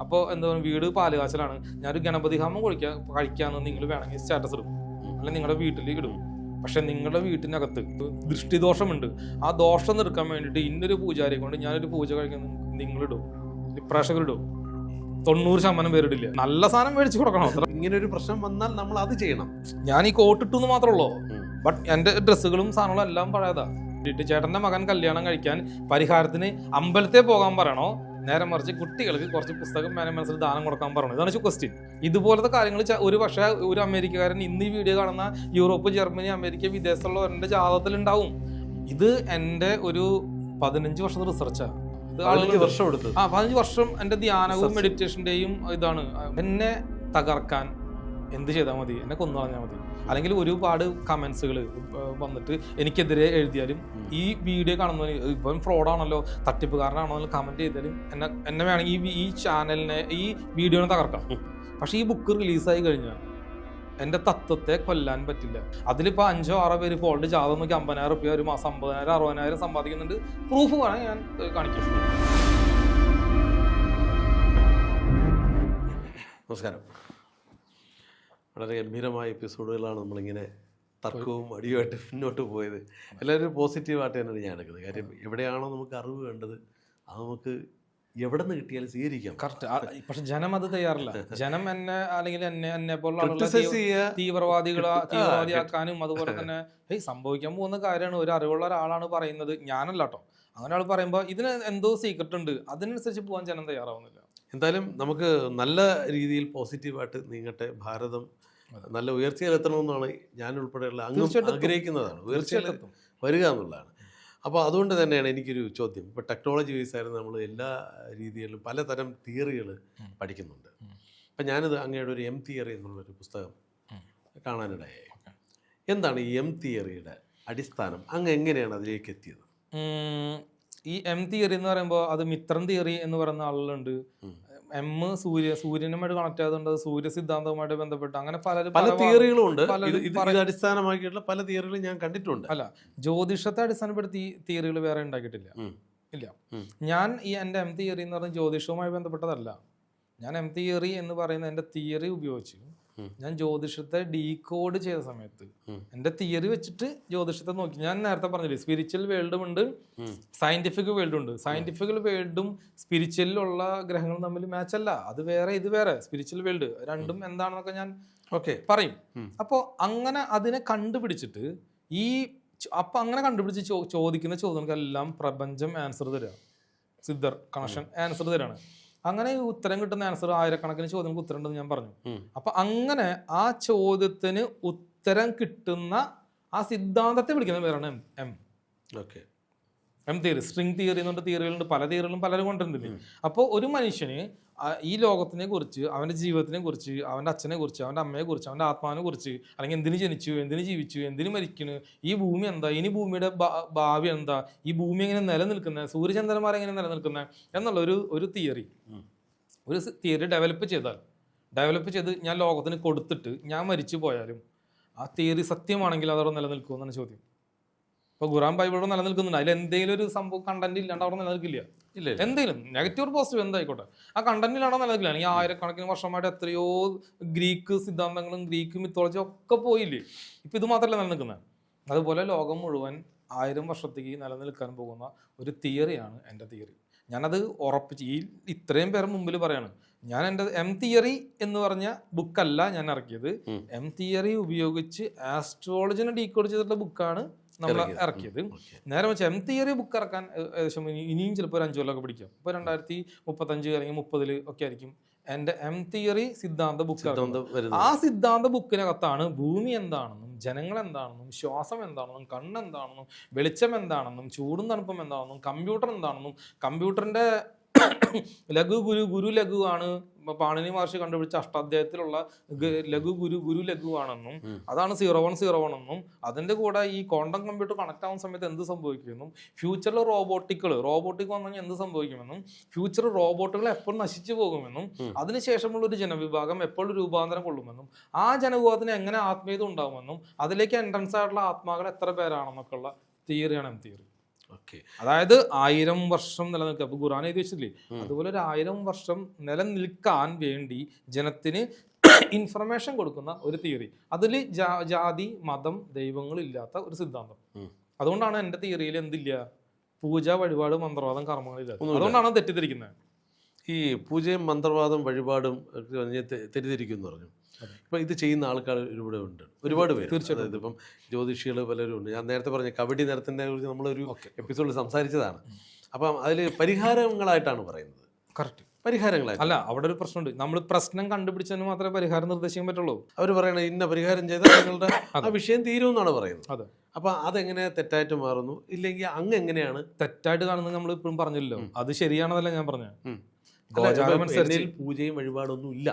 അപ്പോൾ എന്താ വീട് പാലുകാച്ചലാണ്, ഞാനൊരു ഗണപതി ഹോമം കഴിക്കാന്ന് നിങ്ങൾ വേണമെങ്കിൽ സ്റ്റാറ്റസ് ഇടും, അല്ലെങ്കിൽ നിങ്ങളുടെ വീട്ടിൽ ഇടും. പക്ഷെ നിങ്ങളുടെ വീട്ടിനകത്ത് ദൃഷ്ടിദോഷമുണ്ട്, ആ ദോഷം നിർക്കാൻ വേണ്ടിയിട്ട് ഇന്നൊരു പൂജാരിയെ കൊണ്ട് ഞാനൊരു പൂജ കഴിക്കുന്ന നിങ്ങളിടും, പ്രേക്ഷകരിടും. 90% പേരിടില്ല. നല്ല സാധനം മേടിച്ചു കൊടുക്കണം. ഇങ്ങനെ ഒരു പ്രശ്നം വന്നാൽ നമ്മൾ അത് ചെയ്യണം. ഞാൻ ഈ കോട്ടിട്ടെന്ന് മാത്രമല്ലോ, ബട്ട് എന്റെ ഡ്രസ്സുകളും സാധനങ്ങളും എല്ലാം പഴയതാ. ചേട്ടന്റെ മകൻ കല്യാണം കഴിക്കാൻ പരിഹാരത്തിന് അമ്പലത്തെ പോകാൻ പറയണോ, നേരെ മറിച്ച് കുട്ടികൾക്ക് കുറച്ച് പുസ്തകം മനസ്സിൽ ദാനം കൊടുക്കാൻ പറയണം? ഇതാണ് ക്വസ്റ്റ്യൻ. ഇതുപോലത്തെ കാര്യങ്ങൾ ഒരു പക്ഷേ ഒരു അമേരിക്കക്കാരൻ ഇന്ന് ഈ വീഡിയോ കാണുന്ന യൂറോപ്പ്, ജർമ്മനി, അമേരിക്ക, വിദേശത്തുള്ളവരുടെ ജാതകത്തിൽ ഉണ്ടാവും. ഇത് എന്റെ ഒരു 15 വർഷത്തെ റിസർച്ചാണ്. 15 വർഷം എന്റെ ധ്യാനവും മെഡിറ്റേഷന്റെയും ഇതാണ്. എന്നെ തകർക്കാൻ എന്ത് ചെയ്താൽ മതി? എന്നെ കൊന്നു കളഞ്ഞാൽ മതി. അല്ലെങ്കിൽ ഒരുപാട് കമന്റ്സുകൾ വന്നിട്ട് എനിക്കെതിരെ എഴുതിയാലും, ഈ വീഡിയോ കാണുന്നവർ ഇപ്പം ഫ്രോഡാണല്ലോ, തട്ടിപ്പുകാരനാണല്ലോ കമന്റ് ചെയ്താലും എന്നെ വേണമെങ്കിൽ ഈ ചാനലിനെ, ഈ വീഡിയോനെ തകർക്കാം. പക്ഷെ ഈ ബുക്ക് റിലീസായി കഴിഞ്ഞാൽ എന്റെ തത്വത്തെ കൊല്ലാൻ പറ്റില്ല. അതിലിപ്പോൾ 5-6 പേര് ഫോൾഡ് ജാതകം നോക്കി 50,000 രൂപ ഒരു മാസം 50,000 60,000 സമ്പാദിക്കുന്നുണ്ട്. പ്രൂഫ് വേണം, ഞാൻ കാണിക്കും. നമസ്കാരം. വളരെ ഗംഭീരമായ എപ്പിസോഡുകളാണ് നമ്മളിങ്ങനെ തർക്കവും അടിയുമായിട്ട് മുന്നോട്ട് പോയത്. എല്ലാവരും പോസിറ്റീവായിട്ട് തന്നെയാണ് ഞാൻ എടുക്കുന്നത്. കാര്യം എവിടെയാണോ നമുക്ക് അറിവ് വേണ്ടത് അത് നമുക്ക് എവിടെ നിന്ന് കിട്ടിയാലും സ്വീകരിക്കാം. കറക്റ്റ്. പക്ഷെ ജനം അത് തയ്യാറില്ല. ജനം അല്ലെങ്കിൽ എന്നെ പോലുള്ള തീവ്രവാദിയാക്കാനും അതുപോലെ തന്നെ സംഭവിക്കാൻ പോകുന്ന കാര്യമാണ്. ഒരു അറിവുള്ള ഒരാളാണ് പറയുന്നത്, ഞാനല്ല കേട്ടോ. അങ്ങനെ ആൾ പറയുമ്പോൾ ഇതിന് എന്തോ സീക്രട്ട് ഉണ്ട്, അതിനനുസരിച്ച് പോകാൻ ജനം തയ്യാറാവുന്നില്ല. എന്തായാലും നമുക്ക് നല്ല രീതിയിൽ പോസിറ്റീവായിട്ട് നീങ്ങട്ടെ. ഭാരതം നല്ല ഉയർച്ചയിലെത്തണമെന്നാണ് ഞാൻ ഉൾപ്പെടെയുള്ള ആഗ്രഹിക്കുന്നതാണ്. ഉയർച്ചയിൽ വരിക എന്നുള്ളതാണ്. അപ്പോൾ അതുകൊണ്ട് തന്നെയാണ് എനിക്കൊരു ചോദ്യം. ഇപ്പോൾ ടെക്നോളജി ബേസ് ആയിരുന്നു നമ്മൾ എല്ലാ രീതിയിലും പലതരം തിയറികൾ പഠിക്കുന്നുണ്ട്. അപ്പം ഞാനിത് അങ്ങയുടെ ഒരു തിയറി എന്നുള്ളൊരു പുസ്തകം കാണാനിടയായി. എന്താണ് ഈ തിയറിയുടെ അടിസ്ഥാനം? അങ്ങ് എങ്ങനെയാണ് അതിലേക്ക് എത്തിയത്? ഈ തിയറി എന്ന് പറയുമ്പോൾ അത് മിത്രൻ തിയറി എന്ന് പറയുന്ന ആളുകളുണ്ട്. സൂര്യനുമായിട്ട് കണക്ട് ആയതുകൊണ്ട് സൂര്യ സിദ്ധാന്തവുമായിട്ട് ബന്ധപ്പെട്ട് അങ്ങനെ പല തിയറികളും ഉണ്ട്. അടിസ്ഥാനമാക്കിയിട്ടുള്ള പല തിയറികളും ഞാൻ കണ്ടിട്ടുണ്ട്. അല്ല, ജ്യോതിഷത്തെ അടിസ്ഥാനപ്പെടുത്തി തിയറികൾ വേറെ ഉണ്ടാക്കിയിട്ടില്ല. ഇല്ല. ഞാൻ എന്റെ തിയറി എന്ന് പറഞ്ഞാൽ ജ്യോതിഷവുമായി ബന്ധപ്പെട്ടതല്ല. ഞാൻ തിയറി എന്ന് പറയുന്ന എന്റെ തിയറി ഉപയോഗിച്ച് ഞാൻ ജ്യോതിഷത്തെ ഡീകോഡ് ചെയ്ത സമയത്ത് എന്റെ തിയറി വെച്ചിട്ട് ജ്യോതിഷത്തെ നോക്കി. ഞാൻ നേരത്തെ പറഞ്ഞില്ലേ, സ്പിരിച്വൽ വേൾഡും ഉണ്ട്, സയന്റിഫിക് വേൾഡും ഉണ്ട്. സയന്റിഫിക് വേൾഡും സ്പിരിച്വലിലുള്ള ഗ്രഹങ്ങളും തമ്മിൽ മാച്ച് അല്ല. അത് വേറെ, ഇത് വേറെ. സ്പിരിച്വൽ വേൾഡ് രണ്ടും എന്താണെന്നൊക്കെ ഞാൻ പറയും. അപ്പോൾ അങ്ങനെ അതിനെ കണ്ടുപിടിച്ചിട്ട് അങ്ങനെ കണ്ടുപിടിച്ച് ചോദിക്കുന്ന ചോദ്യങ്ങൾക്കെല്ലാം പ്രപഞ്ചം ആൻസർ തരിക. സിദ്ധർ കണക്ഷൻ ആൻസർ തരാണ്. അങ്ങനെ ഉത്തരം കിട്ടുന്ന ആൻസർ ആയിരക്കണക്കിന് ചോദ്യങ്ങൾക്ക് ഉത്തരം ഉണ്ടെന്ന് ഞാൻ പറഞ്ഞു. അപ്പൊ അങ്ങനെ ആ ചോദ്യത്തിന് ഉത്തരം കിട്ടുന്ന ആ സിദ്ധാന്തത്തെ വിളിക്കുന്ന പേരാണ് തിയറി. സ്ട്രിംഗ് തിയറി എന്ന് പറഞ്ഞ തിയറികളുണ്ട്. പല തിയറികളും പലരും കൊണ്ടുവരുന്നില്ലേ. അപ്പോൾ ഒരു മനുഷ്യന് ഈ ലോകത്തിനെ കുറിച്ച്, അവന്റെ ജീവിതത്തിനെ കുറിച്ച്, അവന്റെ അച്ഛനെ കുറിച്ച്, അവന്റെ അമ്മയെ കുറിച്ച്, അവന്റെ ആത്മാവിനെ കുറിച്ച്, അല്ലെങ്കിൽ എന്തിനു ജനിച്ചു, എന്തിനു ജീവിച്ചു, എന്തിനു മരിക്കുന്നു, ഈ ഭൂമി എന്താ, ഇനി ഭൂമിയുടെ ഭാവി എന്താ, ഈ ഭൂമി എങ്ങനെ നിലനിൽക്കുന്നത്, സൂര്യചന്ദ്രന്മാർ എങ്ങനെ നിലനിൽക്കുന്നത് എന്നുള്ള ഒരു തിയറി ഡെവലപ്പ് ചെയ്ത് ഞാൻ ലോകത്തിന് കൊടുത്തിട്ട് ഞാൻ മരിച്ചു പോയാലും ആ തിയറി സത്യമാണെങ്കിൽ അതവിടെ നിലനിൽക്കുമെന്നാണ് ചോദ്യം. ഇപ്പോൾ ഖുറാൻ ബൈബിളോട് നിലനിൽക്കുന്നുണ്ട്. അതിൽ എന്തെങ്കിലും ഒരു സംഭവം കണ്ടന്റ് ഇല്ലാണ്ട് അവിടെ നിലനിൽക്കില്ല. ഇല്ല, എന്തെങ്കിലും നെഗറ്റീവ് പോസിറ്റീവ് എന്തായിക്കോട്ടെ, ആ കണ്ടന്റിലാണോ നിലനിൽക്കില്ല. ഈ ആയിരക്കണക്കിന് വർഷമായിട്ട് എത്രയോ ഗ്രീക്ക് സിദ്ധാന്തങ്ങളും ഗ്രീക്ക് മിത്തോളജിയും ഒക്കെ പോയില്ലേ. ഇപ്പം ഇത് മാത്രമല്ല നിലനിൽക്കുന്നത്. അതുപോലെ ലോകം മുഴുവൻ 1000 വർഷത്തേക്ക് നിലനിൽക്കാൻ പോകുന്ന ഒരു തിയറിയാണ് എൻ്റെ തിയറി. ഞാനത് ഉറപ്പിച്ച് ഇത്രയും പേരെ മുമ്പിൽ പറയാണ്. ഞാൻ എൻ്റെ തിയറി എന്ന് പറഞ്ഞ ബുക്കല്ല ഞാൻ ഇറക്കിയത്. തിയറി ഉപയോഗിച്ച് ആസ്ട്രോളജിനെ ഡീകോഡ് ചെയ്തിട്ടുള്ള ബുക്കാണ് നമ്മൾ ഇറക്കിയത്. നേരെ വെച്ച് തിയറി ബുക്ക് ഇറക്കാൻ ഏകദേശം ഇനിയും ചിലപ്പോൾ 5 കൊല്ലമൊക്കെ പിടിക്കും. ഇപ്പോൾ 2035 അല്ലെങ്കിൽ 30 ഒക്കെ ആയിരിക്കും എൻ്റെ തിയറി സിദ്ധാന്ത ബുക്ക്. ആ സിദ്ധാന്ത ബുക്കിനകത്താണ് ഭൂമി എന്താണെന്നും, ജനങ്ങൾ എന്താണെന്നും, ശ്വാസം എന്താണെന്നും, കണ്ണെന്താണെന്നും, വെളിച്ചം എന്താണെന്നും, ചൂടും തണുപ്പും എന്താണെന്നും, കമ്പ്യൂട്ടർ എന്താണെന്നും, കമ്പ്യൂട്ടറിന്റെ ഗുരു ലഘു ആണ് പാണിനി മഹർഷി കണ്ടുപിടിച്ച അഷ്ടാധ്യായത്തിലുള്ള ഗുരു ലഘു ആണെന്നും, അതാണ് 0101 എന്നും, അതിന്റെ കൂടെ ഈ ക്വാണ്ടം കമ്പ്യൂട്ടർ കണക്ട് ആവുന്ന സമയത്ത് എന്ത് സംഭവിക്കുമെന്നും, ഫ്യൂച്ചറിൽ റോബോട്ടിക് വന്നു കഴിഞ്ഞാൽ എന്ത് സംഭവിക്കുമെന്നും, ഫ്യൂച്ചർ റോബോട്ടുകൾ എപ്പോൾ നശിച്ചു പോകുമെന്നും, അതിനുശേഷമുള്ള ഒരു ജനവിഭാഗം എപ്പോൾ രൂപാന്തരം കൊള്ളുമെന്നും, ആ ജനവിഭാഗത്തിന് എങ്ങനെ ആത്മീയത ഉണ്ടാകുമെന്നും, അതിലേക്ക് എൻട്രൻസ് ആയിട്ടുള്ള ആത്മാക്കൾ എത്ര പേരാണെന്നൊക്കെ ഉള്ള തിയറിയാണ് തിയറി. ഓക്കെ. അതായത് 1000 വർഷം നിലനിൽക്കുക. അപ്പൊ ഖുർആൻ എഴുതി വെച്ചില്ലേ, അതുപോലെ ഒരു 1000 വർഷം നിലനിൽക്കാൻ വേണ്ടി ജനത്തിന് ഇൻഫർമേഷൻ കൊടുക്കുന്ന ഒരു തിയറി. അതിൽ ജാതി മതം ദൈവങ്ങൾ ഇല്ലാത്ത ഒരു സിദ്ധാന്തം. അതുകൊണ്ടാണ് എൻ്റെ തിയറിയിൽ എന്തില്ല, പൂജ വഴിപാട് മന്ത്രവാദം കർമ്മങ്ങളില്ല. അതുകൊണ്ടാണ് തെറ്റിദ്ധരിക്കുന്നത്. ഈ പൂജയും മന്ത്രവാദം വഴിപാടും തെറ്റിദ്ധരിക്കും എന്ന് പറഞ്ഞു. ഇപ്പം ഇത് ചെയ്യുന്ന ആൾക്കാർ ഒരുപാട് പേര്. തീർച്ചയായിട്ടും ഇപ്പം ജ്യോതിഷികൾ പലരും ഉണ്ട്. ഞാൻ നേരത്തെ പറഞ്ഞ കബഡി നിരത്തിനെ കുറിച്ച് നമ്മളൊരു എപ്പിസോഡിൽ സംസാരിച്ചതാണ്. അപ്പം അതിൽ പരിഹാരങ്ങളായിട്ടാണ് പറയുന്നത്. കറക്റ്റ്, പരിഹാരങ്ങളായിട്ട്. അല്ല, അവിടെ ഒരു പ്രശ്നമുണ്ട്. നമ്മൾ പ്രശ്നം കണ്ടുപിടിച്ചതിന് മാത്രമേ പരിഹാരം നിർദ്ദേശിക്കാൻ പറ്റുള്ളൂ. അവർ പറയണത് ഇന്ന പരിഹാരം ചെയ്താൽ നിങ്ങളുടെ ആ വിഷയം തീരുമെന്നാണ് പറയുന്നത്. അതെ. അപ്പൊ അതെങ്ങനെ തെറ്റായിട്ട് മാറുന്നു, ഇല്ലെങ്കിൽ അങ്ങ് എങ്ങനെയാണ് തെറ്റായിട്ട് കാണുന്നത്? നമ്മൾ ഇപ്പോഴും പറഞ്ഞല്ലോ, അത് ശരിയാണെന്നല്ല ഞാൻ പറഞ്ഞത്. പൂജയും വഴിപാടൊന്നും ഇല്ല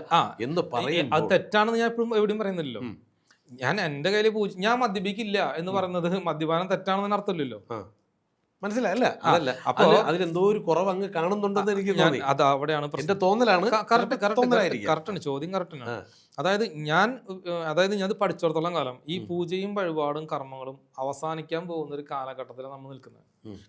എന്ന് പറയും. അത് തെറ്റാണെന്ന് ഞാൻ എപ്പോഴും എവിടെയും പറയുന്നില്ലല്ലോ. ഞാൻ എന്റെ കയ്യിൽ ഞാൻ മദ്യപിക്കില്ല എന്ന് പറയുന്നത് മദ്യപാനം തെറ്റാണെന്ന് അർത്ഥമില്ലല്ലോ. മനസ്സിലായല്ല? അതല്ല, അപ്പൊ അതിലെന്തോ ഒരു കുറവ് അങ്ങ് കാണുന്നുണ്ടെന്ന് എനിക്ക് തോന്നി. അത് അവിടെയാണ് എന്റെ തോന്നലാണ്. കറക്റ്റാണ്, ചോദ്യം കറക്റ്റാണ്. അതായത് ഞാൻ പഠിച്ചിടത്തോളം കാലം ഈ പൂജയും വഴിപാടും കർമ്മങ്ങളും അവസാനിക്കാൻ പോകുന്ന ഒരു കാലഘട്ടത്തിലാണ് നമ്മൾ നിൽക്കുന്നത്.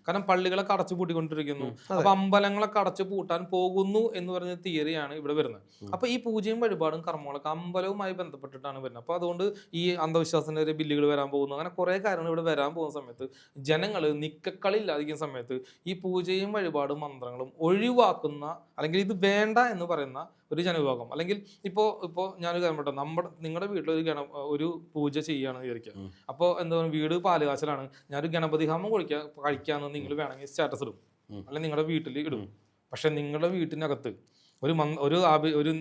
കാരണം പള്ളികളൊക്കെ അടച്ചു പൂട്ടിക്കൊണ്ടിരിക്കുന്നു. അപ്പൊ അമ്പലങ്ങളൊക്കെ അടച്ചു പൂട്ടാൻ പോകുന്നു എന്ന് പറഞ്ഞ തിയറിയാണ് ഇവിടെ വരുന്നത്. അപ്പൊ ഈ പൂജയും വഴിപാടും കർമ്മങ്ങളൊക്കെ അമ്പലവുമായി ബന്ധപ്പെട്ടിട്ടാണ് വരുന്നത്. അപ്പൊ അതുകൊണ്ട് ഈ അന്ധവിശ്വാസത്തിന്റെ ബില്ലുകൾ വരാൻ പോകുന്നു, അങ്ങനെ കുറെ കാര്യങ്ങൾ ഇവിടെ വരാൻ പോകുന്ന സമയത്ത് ജനങ്ങൾ നിക്കക്കളില്ലാതിരിക്കുന്ന സമയത്ത് ഈ പൂജയും വഴിപാടും മന്ത്രങ്ങളും ഒഴിവാക്കുന്ന, അല്ലെങ്കിൽ ഇത് വേണ്ട എന്ന് പറയുന്ന ഒരു ജനവിഭാഗം, അല്ലെങ്കിൽ ഇപ്പോ ഞാനൊരു കാര്യം പറയട്ടെ, നിങ്ങളുടെ വീട്ടിൽ ഒരു പൂജ ചെയ്യുകയാണെന്ന് വിചാരിക്കുക. അപ്പോൾ എന്താ പറയുക, വീട് പാലുകാച്ചലാണ്, ഞാനൊരു ഗണപതി ഹോമം കഴിക്കാന്ന് നിങ്ങൾ വേണമെങ്കിൽ സ്റ്റാറ്റസ് ഇടും, അല്ലെങ്കിൽ നിങ്ങളുടെ വീട്ടിൽ ഇടും. പക്ഷെ നിങ്ങളുടെ വീട്ടിനകത്ത് ഒരു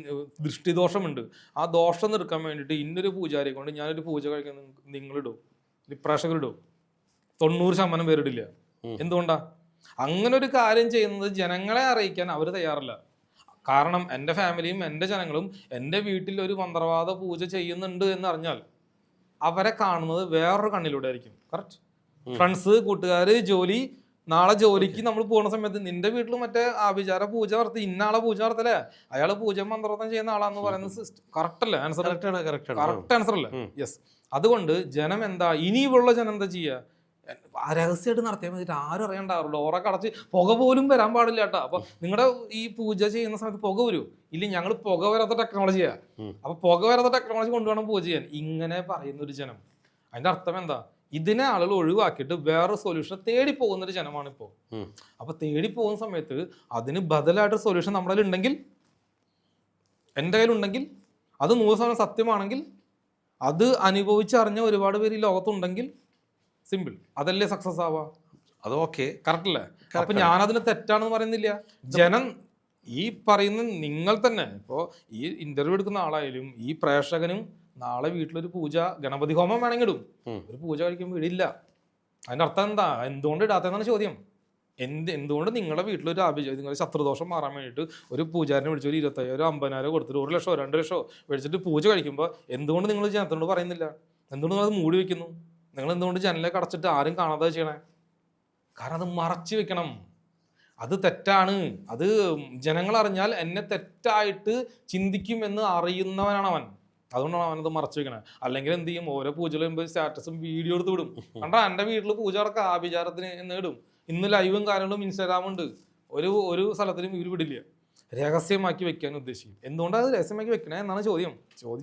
ദൃഷ്ടിദോഷമുണ്ട്. ആ ദോഷം നിർക്കാൻ വേണ്ടിയിട്ട് ഇന്നൊരു പൂജാരിയെ കൊണ്ട് ഞാനൊരു പൂജ കഴിക്കുന്ന നിങ്ങളിടും, പ്രേക്ഷകരിടും. 90% പേരിടില്ല. എന്തുകൊണ്ടാ? അങ്ങനെ ഒരു കാര്യം ചെയ്യുന്നത് ജനങ്ങളെ അറിയിക്കാൻ അവർ തയ്യാറല്ല. കാരണം എൻ്റെ ഫാമിലിയും എൻ്റെ ജനങ്ങളും എൻ്റെ വീട്ടിൽ ഒരു മന്ത്രവാദ പൂജ ചെയ്യുന്നുണ്ട് എന്ന് അറിഞ്ഞാൽ അവരെ കാണുന്നത് വേറൊരു കണ്ണിലൂടെ ആയിരിക്കും. കറക്റ്റ്. ഫ്രണ്ട്സ്, കൂട്ടുകാര്, ജോലി, നാളെ ജോലിക്ക് നമ്മൾ പോകുന്ന സമയത്ത് നിന്റെ വീട്ടിൽ മറ്റേ ആഭിചാര പൂജ നടത്തി, ഇന്നാളെ പൂജ നടത്തല്ലേ, അയാള് പൂജ മന്ത്രവാദം ചെയ്യുന്ന ആളാന്ന് പറയുന്നത് കറക്റ്റ് അല്ലേ? ആൻസർ കറക്റ്റ് ആൻസർ അല്ലേ? യെസ്. അതുകൊണ്ട് ജനം എന്താ, ഇനിയുള്ള ജനം എന്താ ചെയ്യുക? രഹസ്യമായിട്ട് നടത്തിയാൽ മതി, ആരും അറിയണ്ടാവും. ഡോറൊക്കെ അടച്ച്, പുക പോലും വരാൻ പാടില്ല കേട്ടോ. അപ്പൊ നിങ്ങളുടെ ഈ പൂജ ചെയ്യുന്ന സമയത്ത് പുക വരും. ഇല്ല, ഞങ്ങൾ പുക വരാത്ത ടെക്നോളജിയാ, അപ്പൊ പുക വരാത്ത ടെക്നോളജി കൊണ്ടുവേണം പൂജ ചെയ്യാൻ. ഇങ്ങനെ പറയുന്ന ഒരു ജനം, അതിന്റെ അർത്ഥം എന്താ? ഇതിനെ ആളുകൾ ഒഴിവാക്കിയിട്ട് വേറെ സൊല്യൂഷൻ തേടി പോകുന്ന ഒരു ജനമാണ് ഇപ്പോ. അപ്പൊ തേടി പോകുന്ന സമയത്ത് അതിന് ബദലായിട്ട് സൊല്യൂഷൻ നമ്മുടെ കയ്യിൽ ഉണ്ടെങ്കിൽ, എൻ്റെ കയ്യിലുണ്ടെങ്കിൽ, അത് 100% സത്യമാണെങ്കിൽ, അത് അനുഭവിച്ചറിഞ്ഞ ഒരുപാട് പേര് ഈ ലോകത്തുണ്ടെങ്കിൽ, സിമ്പിൾ, അതല്ലേ സക്സസ് ആവാ. അത് ഓക്കെ, കറക്റ്റ് അല്ലേ? അപ്പൊ ഞാനതിന് തെറ്റാണെന്ന് പറയുന്നില്ല. ജനം ഈ പറയുന്ന നിങ്ങൾ തന്നെ, ഇപ്പോ ഈ ഇന്റർവ്യൂ എടുക്കുന്ന ആളായാലും ഈ പ്രേക്ഷകനും നാളെ വീട്ടിലൊരു പൂജ, ഗണപതി ഹോമം വേണമെങ്കിൽ ഇടും, ഒരു പൂജ കഴിക്കുമ്പോൾ ഇടില്ല. അതിന്റെ അർത്ഥം എന്താ? എന്തുകൊണ്ട് ഇടാത്തതെന്നാണ് ചോദ്യം. എന്തുകൊണ്ട് നിങ്ങളുടെ വീട്ടിലൊരു നിങ്ങളുടെ ശത്രുദോഷം മാറാൻ വേണ്ടിയിട്ട് ഒരു പൂജാരിനെ വിളിച്ച് ഒരു 25,000 50,000 കൊടുത്തിട്ട് 1 ലക്ഷമോ 2 ലക്ഷമോ മേടിച്ചിട്ട് പൂജ കഴിക്കുമ്പോൾ എന്തുകൊണ്ട് നിങ്ങൾ ജനത്തിനോട് പറയുന്നില്ല? എന്തുകൊണ്ട് നിങ്ങൾ അത് മൂടി വെക്കുന്നു? നിങ്ങൾ എന്തുകൊണ്ട് ജനലൊക്കെ അടച്ചിട്ട് ആരും കാണാതെ ചെയ്യണേ? കാരണം അത് മറച്ചു വെക്കണം. അത് തെറ്റാണ്. അത് ജനങ്ങൾ അറിഞ്ഞാൽ എന്നെ തെറ്റായിട്ട് ചിന്തിക്കുമെന്ന് അറിയുന്നവനാണ് അവൻ. അതുകൊണ്ടാണ് അവനത് മറച്ചു വെക്കണേ. അല്ലെങ്കിൽ എന്ത് ചെയ്യും? ഓരോ പൂജകൾ വരുമ്പോൾ സ്റ്റാറ്റസും വീഡിയോ എടുത്ത് വിടും. കണ്ടാ എൻ്റെ വീട്ടിൽ പൂജ നടക്കുക, ആഭിചാരത്തിന് എന്ന് ഇടും. ഇന്ന് ലൈവും കാര്യങ്ങളും ഇൻസ്റ്റാഗ്രാമും ഉണ്ട്. ഒരു സ്ഥലത്തിലും ഇവർ വിടില്ല. രഹസ്യമാക്കി വെക്കാൻ ഉദ്ദേശിക്കും. എന്തുകൊണ്ടാണ് അത് രഹസ്യമാക്കി വെക്കണേ എന്നാണ് ചോദ്യം.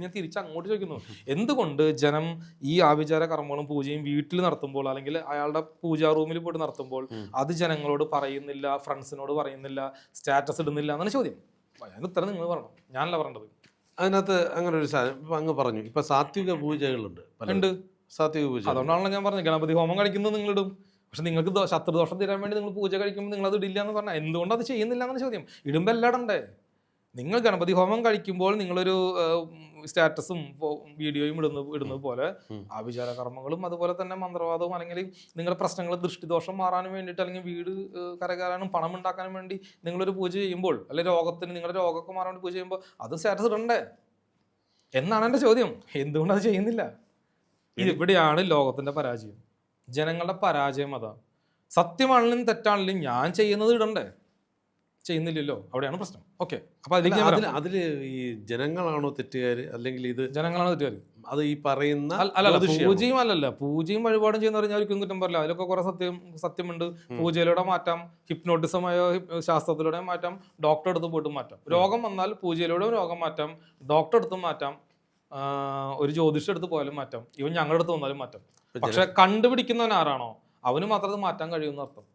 ഞാൻ തിരിച്ച് അങ്ങോട്ട് ചോദിക്കുന്നു. എന്തുകൊണ്ട് ജനം ഈ ആഭിചാര കർമ്മങ്ങളും പൂജയും വീട്ടിൽ നടത്തുമ്പോൾ, അല്ലെങ്കിൽ അയാളുടെ പൂജാ റൂമിൽ പോയിട്ട് നടത്തുമ്പോൾ അത് ജനങ്ങളോട് പറയുന്നില്ല, ഫ്രണ്ട്സിനോട് പറയുന്നില്ല, സ്റ്റാറ്റസ് ഇടുന്നില്ല എന്നാണ് ചോദ്യം. അതിന് ഉത്തരം നിങ്ങൾ പറയണം, ഞാനല്ല പറയേണ്ടത്. അതിനകത്ത് അങ്ങനെ ഒരു സാധനം ഇപ്പൊ അങ്ങ് പറഞ്ഞു. ഇപ്പൊ സാത്വിക പൂജകളുണ്ട്, സാത്വിക പൂജ. അതുകൊണ്ടാണല്ലോ ഞാൻ പറഞ്ഞത് ഗണപതി ഹോമം കഴിക്കുന്നത് നിങ്ങളിടും. പക്ഷെ നിങ്ങൾക്ക് ശത്രുദോഷം തീരാൻ വേണ്ടി നിങ്ങൾ പൂജ കഴിക്കുമ്പോൾ നിങ്ങൾ അത് ഇടില്ല എന്ന് പറഞ്ഞാൽ എന്തുകൊണ്ട് അത് ചെയ്യുന്നില്ല എന്നാണ് ചോദ്യം. ഇടുമ്പോൾ എല്ലാം ഇടണ്ടേ? നിങ്ങൾ ഗണപതി ഹോമം കഴിക്കുമ്പോൾ നിങ്ങളൊരു സ്റ്റാറ്റസും വീഡിയോയും ഇടുന്നത് പോലെ ആഭിചാര കർമ്മങ്ങളും അതുപോലെ തന്നെ മന്ത്രവാദവും, അല്ലെങ്കിൽ നിങ്ങളുടെ പ്രശ്നങ്ങൾ ദൃഷ്ടിദോഷം മാറാനും വേണ്ടിയിട്ട്, അല്ലെങ്കിൽ വീട് കരകയറാനും പണം ഉണ്ടാക്കാനും വേണ്ടി നിങ്ങളൊരു പൂജ ചെയ്യുമ്പോൾ, അല്ലെങ്കിൽ നിങ്ങളുടെ രോഗമൊക്കെ മാറാൻ വേണ്ടി പൂജ ചെയ്യുമ്പോൾ അത് സ്റ്റാറ്റസ് ഇടണ്ടേ എന്നാണ് എൻ്റെ ചോദ്യം. എന്തുകൊണ്ട് അത് ചെയ്യുന്നില്ല? ഇവിടെയാണ് ലോകത്തിന്റെ പരാജയം, ജനങ്ങളുടെ പരാജയം. അതാ. സത്യമാണെങ്കിലും തെറ്റാണെങ്കിലും ഞാൻ ചെയ്യുന്നത് ഇടണ്ടേ? ചെയ്യുന്നില്ലല്ലോ, അവിടെയാണ് പ്രശ്നം. ഓക്കെ, അപ്പൊ അതിലേക്ക് ഞാൻ വരാം. അതില് ഈ ജനങ്ങളാണോ തെറ്റുകാര്, അല്ലെങ്കിൽ ഇത് ജനങ്ങളാണ് തെറ്റുകാർ? അത് ഈ പറയുന്ന അല്ലല്ല, പൂജയും അല്ലല്ല, പൂജയും വഴിപാടും ചെയ്യുന്ന പറഞ്ഞാൽ ഒരിക്കലും കുറ്റം പറയില്ല. അതിലൊക്കെ കുറെ സത്യമുണ്ട്. പൂജയിലൂടെ മാറ്റാം, ഹിപ്നോട്ടിസമായോ ശാസ്ത്രത്തിലൂടെ മാറ്റാം, ഡോക്ടറെ അടുത്ത് പോയിട്ട് മാറ്റാം. രോഗം വന്നാൽ പൂജയിലൂടെ രോഗം മാറ്റാം, ഡോക്ടറെ അടുത്ത് മാറ്റാം, ഒരു ജ്യോതിഷ അടുത്ത് പോയാലും മാറ്റാം, ഇവൻ ഞങ്ങളുടെ അടുത്ത് വന്നാലും മാറ്റാം. പക്ഷെ കണ്ടുപിടിക്കുന്നവൻ ആരാണോ അവന് മാത്രം അത് മാറ്റാൻ കഴിയുമെന്ന് അർത്ഥം.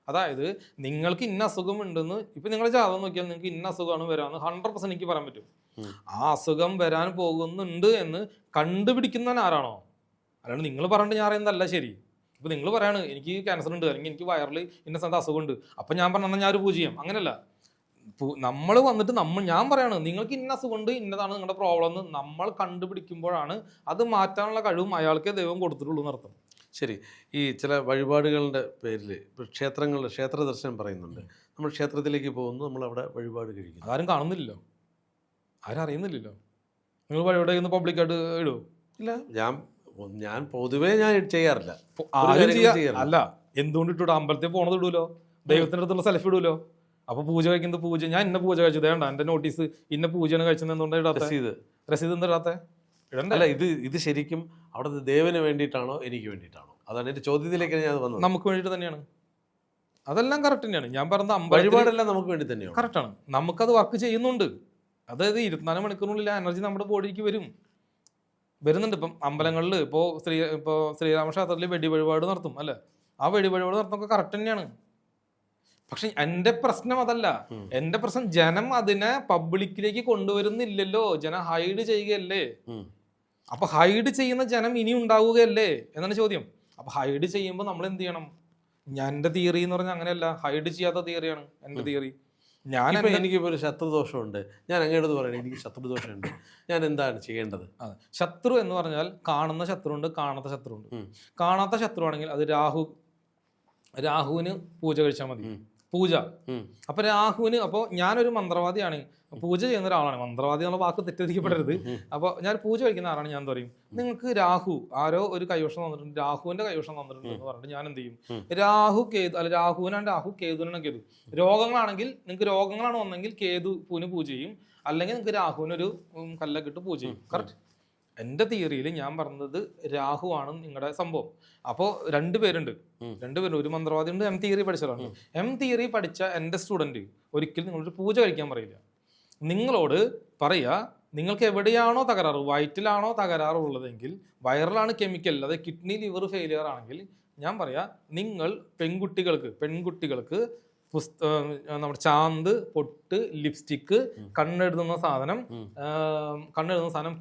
അതായത് നിങ്ങൾക്ക് ഇന്ന അസുഖം ഉണ്ടെന്ന് ഇപ്പൊ നിങ്ങളുടെ ജാതകം നോക്കിയാൽ നിങ്ങൾക്ക് ഇന്ന അസുഖമാണ് വരാമെന്ന് 100% എനിക്ക് പറയാൻ പറ്റും. ആ അസുഖം വരാൻ പോകുന്നുണ്ട് എന്ന് കണ്ടുപിടിക്കുന്നവൻ ആരാണോ, അല്ലാണ്ട് നിങ്ങൾ പറഞ്ഞിട്ട് ഞാൻ അറിയുന്നതല്ല ശരി. ഇപ്പൊ നിങ്ങൾ പറയാണ് എനിക്ക് ക്യാൻസർ ഉണ്ട്, അല്ലെങ്കിൽ എനിക്ക് വയറിൽ ഇന്ന സ്ഥലത്ത് അസുഖമുണ്ട്, അപ്പൊ ഞാൻ പറഞ്ഞാൽ ഞാൻ ഒരു പൂജ ചെയ്യാം. അങ്ങനെയല്ല, നമ്മൾ വന്നിട്ട് ഞാൻ പറയാണ് നിങ്ങൾക്ക് ഇന്ന അസുഖമുണ്ട്, ഇന്നതാണ് നിങ്ങളുടെ പ്രോബ്ലം എന്ന് നമ്മൾ കണ്ടുപിടിക്കുമ്പോഴാണ് അത് മാറ്റാനുള്ള കഴിവും അയാൾക്കേ ദൈവം കൊടുത്തിട്ടുള്ളൂ എന്നർത്ഥം. ശരി. ഈ ചില വഴിപാടുകളുടെ പേരിൽ ക്ഷേത്രങ്ങളുടെ ക്ഷേത്ര ദർശനം പറയുന്നുണ്ട്. നമ്മൾ ക്ഷേത്രത്തിലേക്ക് പോകുന്നു, നമ്മൾ അവിടെ വഴിപാട് കഴിക്കുന്നു, ആരും കാണുന്നില്ലല്ലോ, ആരും അറിയുന്നില്ലല്ലോ. നിങ്ങൾ വഴിപാട് കഴിക്കുന്ന പബ്ലിക്കായിട്ട് ഇടുമോ? ഇല്ല, ഞാൻ പൊതുവേ ഞാൻ ചെയ്യാറില്ല. അല്ല, എന്തുകൊണ്ട് ഇട്ടൂടാ? അമ്പലത്തിൽ പോണത് ഇടൂലോ, ദൈവത്തിന്റെ അടുത്തുള്ള സെൽഫി ഇടൂലോ. അപ്പൊ പൂജ കഴിക്കുന്നത് പൂജ, ഞാൻ ഇന്ന പൂജ കഴിച്ചത് വേണ്ട, എന്റെ നോട്ടീസ് ഇന്ന പൂജയാണ് കഴിച്ചത്, എന്തുകൊണ്ടാണ് ഇടാത്ത? രസീത് എന്താ ഇടാത്ത? അല്ല, ഇത് ശരിക്കും അവിടുത്തെ ദേവന് വേണ്ടിയിട്ടാണോ എനിക്ക് വേണ്ടിയിട്ടാണോ? അതാണ് എന്റെ ചോദ്യത്തിലേക്ക് ഞാൻ വന്നത്. നമുക്ക് വേണ്ടിയിട്ട് തന്നെയാണ്, അതെല്ലാം കറക്റ്റ് തന്നെയാണ്. ഞാൻ പറഞ്ഞ വഴിപാടെല്ലാം നമുക്ക് വേണ്ടി തന്നെയാണ്, കറക്റ്റാണ്. നമുക്കത് വർക്ക് ചെയ്യുന്നുണ്ട്. അതായത് 24 മണിക്കൂറിനുള്ളിൽ എനർജി നമ്മുടെ ബോഡിക്ക് വരുന്നുണ്ട്. ഇപ്പം അമ്പലങ്ങളിൽ ഇപ്പോൾ ശ്രീരാമ ക്ഷേത്രത്തിൽ വെടി വഴിപാട് നടത്തും അല്ലെ, ആ വെടി വഴിപാട് നടത്തുന്നൊക്കെ കറക്റ്റ് തന്നെയാണ്. പക്ഷെ എന്റെ പ്രശ്നം അതല്ല. എന്റെ പ്രശ്നം ജനം അതിനെ പബ്ലിക്കിലേക്ക് കൊണ്ടുവരുന്നില്ലല്ലോ, ജനം ഹൈഡ് ചെയ്യുകയല്ലേ. അപ്പൊ ഹൈഡ് ചെയ്യുന്ന ജനം ഇനി ഉണ്ടാവുകയല്ലേ എന്നാണ് ചോദ്യം. അപ്പൊ ഹൈഡ് ചെയ്യുമ്പോൾ നമ്മൾ എന്ത് ചെയ്യണം? എന്റെ തിയറി എന്ന് പറഞ്ഞാൽ അങ്ങനെയല്ല, ഹൈഡ് ചെയ്യാത്ത തിയറിയാണ് എന്റെ തിയറി. എനിക്കിപ്പോ ഒരു ശത്രുദോഷമുണ്ട്, ഞാൻ അങ്ങോട്ട് പറയണേ എനിക്ക് ശത്രുദോഷമുണ്ട്, ഞാൻ എന്താണ് ചെയ്യേണ്ടത്? ശത്രു എന്ന് പറഞ്ഞാൽ കാണുന്ന ശത്രുണ്ട്, കാണാത്ത ശത്രുണ്ട്. കാണാത്ത ശത്രു ആണെങ്കിൽ അത് രാഹുവിന് പൂജ കഴിച്ചാൽ മതി. പൂജ, അപ്പൊ രാഹുവിന്, അപ്പൊ ഞാനൊരു മന്ത്രവാദിയാണ്, പൂജ ചെയ്യുന്ന ഒരാളാണ്. മന്ത്രവാദി എന്നുള്ള വാക്ക് തെറ്റിദ്ധരിക്കപ്പെടരുത്. അപ്പൊ ഞാൻ പൂജ കഴിക്കുന്ന ആളാണ്. ഞാൻ പറയും നിങ്ങൾക്ക് രാഹു ആരോ ഒരു കൈവശം തന്നിട്ടുണ്ട്, രാഹുവിന്റെ കൈവശം തന്നിട്ടുണ്ട് എന്ന് പറഞ്ഞിട്ട് ഞാൻ എന്ത് ചെയ്യും? രാഹു കേതുവിനാണ് കേതു. രോഗങ്ങളാണെങ്കിൽ നിങ്ങൾക്ക് രോഗങ്ങളാണ് വന്നെങ്കിൽ കേതുവിന് പൂജ ചെയ്യും, അല്ലെങ്കിൽ നിങ്ങൾക്ക് രാഹുവിനൊരു കല്ലൊക്കെ ഇട്ട് പൂജ ചെയ്യും. കറക്റ്റ്. എന്റെ തിയറിയിൽ ഞാൻ പറഞ്ഞത് രാഹു ആണ് നിങ്ങളുടെ സംഭവം. അപ്പോൾ രണ്ടുപേരുണ്ട്, ഒരു മന്ത്രവാദി ഉണ്ട്, തിയറി പഠിച്ചതാണ്. തിയറി പഠിച്ച എന്റെ സ്റ്റുഡന്റ് ഒരിക്കലും നിങ്ങളൊരു പൂജ കഴിക്കാൻ പറയില്ല. നിങ്ങളോട് പറയാ നിങ്ങൾക്ക് എവിടെയാണോ തകരാറ്, വയറ്റിലാണോ തകരാറ് ഉള്ളതെങ്കിൽ, വയറിലാണ് കെമിക്കൽ, അത് കിഡ്നി ലിവർ ഫെയിലിയർ ആണെങ്കിൽ ഞാൻ പറയാ നിങ്ങൾ പെൺകുട്ടികൾക്ക് നമ്മുടെ ചാന്ത്, പൊട്ട്, ലിപ്സ്റ്റിക്ക്, കണ്ണെഴുതുന്ന സാധനം,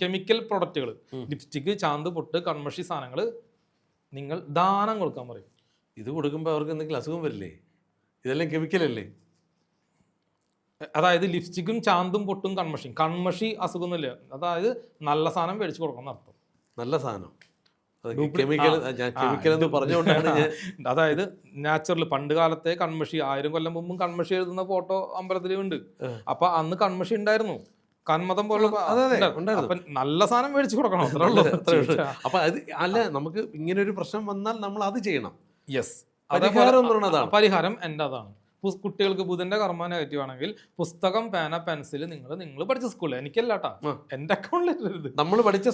കെമിക്കൽ പ്രൊഡക്റ്റുകൾ, ലിപ്സ്റ്റിക്ക്, ചാന്ത്, പൊട്ട്, കൺമഷി സാധനങ്ങൾ നിങ്ങൾ ദാനം കൊടുക്കാൻ പറയും. ഇത് കൊടുക്കുമ്പോൾ അവർക്ക് എന്തെങ്കിലും അസുഖം വരില്ലേ? ഇതെല്ലാം കെമിക്കലല്ലേ? അതായത് ലിപ്സ്റ്റിക്കും ചാന്തും പൊട്ടും കൺമഷി അസുഖമൊന്നുമില്ല. അതായത് നല്ല സാധനം മേടിച്ചു കൊടുക്കണം അർത്ഥം. നല്ല സാധനം, അതായത് നാച്ചുറൽ. പണ്ട് കാലത്തെ കൺമഷി, 1000 കൊല്ലം മുമ്പും കൺമഷി എഴുതുന്ന ഫോട്ടോ അമ്പലത്തിലുണ്ട്. അപ്പൊ അന്ന് കൺമഷി ഉണ്ടായിരുന്നു, കന്മതം പോലുള്ള. അപ്പൊ നല്ല സാധനം മേടിച്ചു കൊടുക്കണം, അത്രേ ഉള്ളൂ. അപ്പൊ അത് അല്ല, നമുക്ക് ഇങ്ങനെ ഒരു പ്രശ്നം വന്നാൽ നമ്മൾ അത് ചെയ്യണം. യെസ്, പരിഹാരം എന്റെ അതാണ്. കുട്ടികൾക്ക് ബുധന്റെ കർമ്മ നെഗറ്റീവ് ആണെങ്കിൽ പുസ്തകം, പേന, പെൻസിൽ നിങ്ങൾ പഠിച്ച സ്കൂളിൽ, എനിക്കല്ലാട്ടാ, എന്റെ അക്കൗണ്ടിൽ നമ്മൾ പഠിച്ച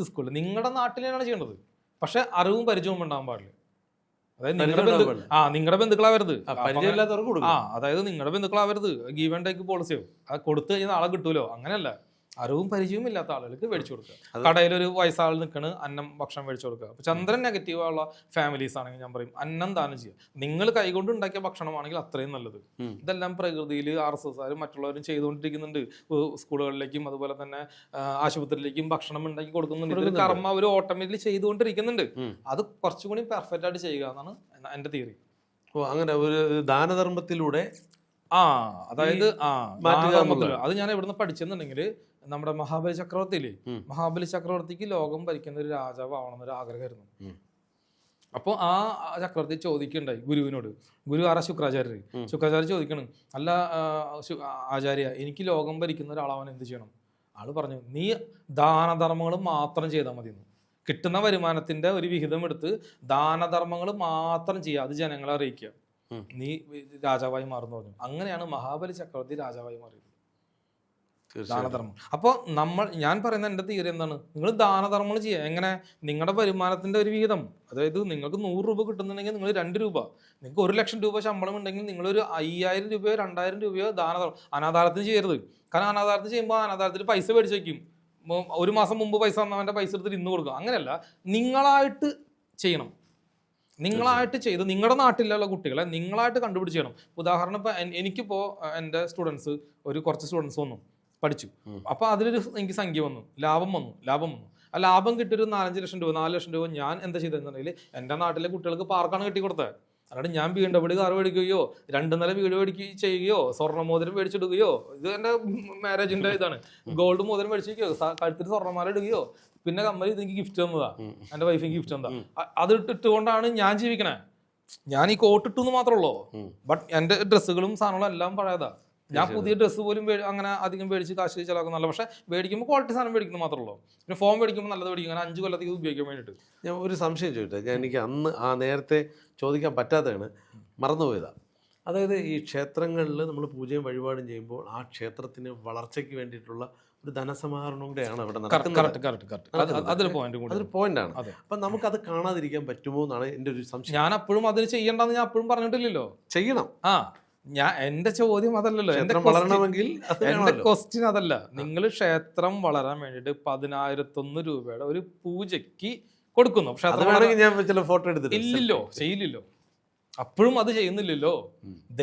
സ്കൂളിൽ നിങ്ങളുടെ നാട്ടിലാണ് ചെയ്യേണ്ടത്. പക്ഷെ അറിവും പരിചയവും ഉണ്ടാകാൻ പാടില്ല. അതായത് നിങ്ങളുടെ ബന്ധുക്കളാവരുത്. അതായത് നിങ്ങളുടെ ബന്ധുക്കളാവരുത്. ഗീവ് ആൻഡ് ടേക്ക് പോളിസിയോ കൊടുത്തു കഴിഞ്ഞാൽ നാളെ കിട്ടൂലോ, അങ്ങനെയല്ല. അറിവും പരിചയവും ഇല്ലാത്ത ആളുകൾക്ക് മേടിച്ചു കൊടുക്കുക. കടയിലൊരു വയസ്സാൾ നിൽക്കണ്, ഭക്ഷണം മേടിച്ചു കൊടുക്കുക. അപ്പൊ ചന്ദ്രൻ നെഗറ്റീവുള്ള ഫാമിലീസ് ആണെങ്കിൽ ഞാൻ പറയും അന്നം ദാനം ചെയ്യുക. നിങ്ങൾ കൈകൊണ്ട് ഉണ്ടാക്കിയ ഭക്ഷണമാണെങ്കിൽ അത്രയും നല്ലത്. ഇതെല്ലാം പ്രകൃതിയിൽ RSS മറ്റുള്ളവരും ചെയ്തുകൊണ്ടിരിക്കുന്നുണ്ട്. സ്കൂളുകളിലേക്കും അതുപോലെ തന്നെ ആശുപത്രിയിലേക്കും ഭക്ഷണം ഉണ്ടാക്കി കൊടുക്കുന്നുണ്ട്. കർമ്മ അവർ ഓട്ടോമാറ്റിക്കലി ചെയ്തുകൊണ്ടിരിക്കുന്നുണ്ട്. അത് കുറച്ചുകൂടി പെർഫെക്റ്റ് ആയിട്ട് ചെയ്യുക എന്നാണ് എന്റെ തിയറി. അങ്ങനെ ഒരു ദാനധർമ്മത്തിലൂടെ അതായത് അത് ഞാൻ എവിടുന്ന് പഠിച്ചെന്നുണ്ടെങ്കിൽ, നമ്മുടെ മഹാബലി ചക്രവർത്തിക്ക് ലോകം ഭരിക്കുന്ന ഒരു രാജാവ് ആവണമെന്നൊരു ആഗ്രഹമായിരുന്നു. അപ്പോൾ ആ ചക്രവർത്തി ചോദിക്കുന്നുണ്ടായി ഗുരുവിനോട്. ഗുരു ആരാ? ശുക്രാചാര്യ ചോദിക്കണം, അല്ല ആചാര്യ, എനിക്ക് ലോകം ഭരിക്കുന്ന ഒരാളാവാൻ എന്ത് ചെയ്യണം? ആള് പറഞ്ഞു, നീ ദാനധർമ്മങ്ങൾ മാത്രം ചെയ്താൽ മതി. കിട്ടുന്ന വരുമാനത്തിന്റെ ഒരു വിഹിതം എടുത്ത് ദാനധർമ്മങ്ങൾ മാത്രം ചെയ്യുക, അത് ജനങ്ങളെ അറിയിക്കുക. നീ രാജാവായി മാറുന്നു പറഞ്ഞു. അങ്ങനെയാണ് മഹാബലി ചക്രവർത്തി രാജാവായി മാറിയത്. ദാനധർമ്മം. അപ്പോൾ ഞാൻ പറയുന്ന എൻ്റെ തിയറി എന്താണ്, നിങ്ങൾ ദാനധർമ്മങ്ങൾ ചെയ്യുക. എങ്ങനെ? നിങ്ങളുടെ വരുമാനത്തിന്റെ ഒരു വിഹിതം, അതായത് നിങ്ങൾക്ക് 100 രൂപ കിട്ടുന്നുണ്ടെങ്കിൽ നിങ്ങൾ 2 രൂപ, നിങ്ങൾക്ക് 1 ലക്ഷം രൂപ ശമ്പളം ഉണ്ടെങ്കിൽ നിങ്ങളൊരു 5000 രൂപയോ 2000 രൂപയോ ദാനധർമ്മം. അനാഥാലയത്തിന് ചെയ്യരുത്. കാരണം അനാഥാലയത്തിന് ചെയ്യുമ്പോൾ അനാഥാലയത്തിൽ പൈസ മേടിച്ച് വയ്ക്കും. ഒരു മാസം മുമ്പ് പൈസ വന്നവൻ്റെ പൈസ എടുത്തിട്ട് ഇന്ന് കൊടുക്കുക. അങ്ങനെയല്ല, നിങ്ങളായിട്ട് ചെയ്യണം. നിങ്ങളായിട്ട് ചെയ്ത് നിങ്ങളുടെ നാട്ടിലുള്ള കുട്ടികളെ നിങ്ങളായിട്ട് കണ്ടുപിടിച്ച് ചെയ്യണം. ഉദാഹരണം ഇപ്പോൾ എനിക്കിപ്പോൾ എൻ്റെ സ്റ്റുഡൻസ് കുറച്ച് സ്റ്റുഡൻസ് വന്നു, പഠിച്ചു. അപ്പോൾ അതിലൊരു എനിക്ക് സംഖ്യ വന്നു, ലാഭം വന്നു. ആ ലാഭം കിട്ടിയൊരു 4-5 ലക്ഷം രൂപ 4 ലക്ഷം രൂപ ഞാൻ എന്താ ചെയ്തതെന്നുണ്ടെങ്കിൽ എൻ്റെ നാട്ടിലെ കുട്ടികൾക്ക് പാർക്കാണ് കെട്ടിക്കൊടുത്തത്. അല്ലാണ്ട് ഞാൻ BMW കാർ മേടിക്കുകയോ 2 നില വീട് ചെയ്യുകയോ സ്വർണ്ണമോതിരം മേടിച്ചിടുകയോ, ഇത് എൻ്റെ മാരേജിന്റെ ഇതാണ്, ഗോൾഡ് മോതിരം മേടിച്ചിരിക്കുകയോ കഴുത്തിൽ സ്വർണ്ണമാല ഇടുകയോ പിന്നെ കമ്മൽ ഇത് എനിക്ക് ഗിഫ്റ്റ് തന്നതാ, എൻ്റെ വൈഫിന് ഗിഫ്റ്റ് തന്നതാ. അത് ഇട്ടുകൊണ്ടാണ് ഞാൻ ജീവിക്കണേ. ഞാൻ ഈ കോട്ട് ഇട്ടു എന്ന് മാത്രമേ ഉള്ളൂ. ബട്ട് എൻ്റെ ഡ്രസ്സുകളും സാധനങ്ങളും എല്ലാം പഴയതാ. ഞാൻ പുതിയ ഡ്രസ്സ് പോലും അങ്ങനെ അധികം മേടിച്ച് കാശ് ചിലവാക്കുന്നില്ല. പക്ഷെ മേടിക്കുമ്പോൾ ക്വാളിറ്റി സാധനം മേടിക്കുന്നത് മാത്രമേ ഉള്ളൂ. പിന്നെ ഫോം മേടിക്കുമ്പോൾ നല്ലത് മേടിക്കും. അങ്ങനെ 5 കൊല്ലത്തേക്ക് ഉപയോഗിക്കാൻ വേണ്ടിയിട്ട്. ഞാൻ ഒരു സംശയം ചോദിച്ചേ, എനിക്ക് അന്ന് നേരത്തെ ചോദിക്കാൻ പറ്റാത്തതാണ്, മറന്നുപോയതാണ്. അതായത് ഈ ക്ഷേത്രങ്ങളിൽ നമ്മൾ പൂജയും വഴിപാടും ചെയ്യുമ്പോൾ ആ ക്ഷേത്രത്തിന് വളർച്ചയ്ക്ക് വേണ്ടിയിട്ടുള്ള ഒരു ധനസമാഹരണം കൂടെയാണ് അവിടെ നടക്കുന്നത്. അതൊരു പോയിന്റാണ്. അപ്പം നമുക്കത് കാണാതിരിക്കാൻ പറ്റുമോ എന്നാണ് എൻ്റെ ഒരു സംശയം. ഞാൻ അപ്പോഴും അതിന് ചെയ്യണ്ടെന്ന് ഞാൻ അപ്പോഴും പറഞ്ഞിട്ടില്ലല്ലോ. ചെയ്യണം. എന്റെ ചോദ്യം അതല്ലല്ലോ. എന്റെ ക്വസ്റ്റ്യൻ അതല്ല. നിങ്ങൾ ക്ഷേത്രം വളരാൻ വേണ്ടിട്ട് 10,001 രൂപയുടെ ഒരു പൂജയ്ക്ക് കൊടുക്കുന്നു. ഇല്ലല്ലോ, ചെയ്യില്ലല്ലോ. അപ്പോഴും അത് ചെയ്യുന്നില്ലല്ലോ.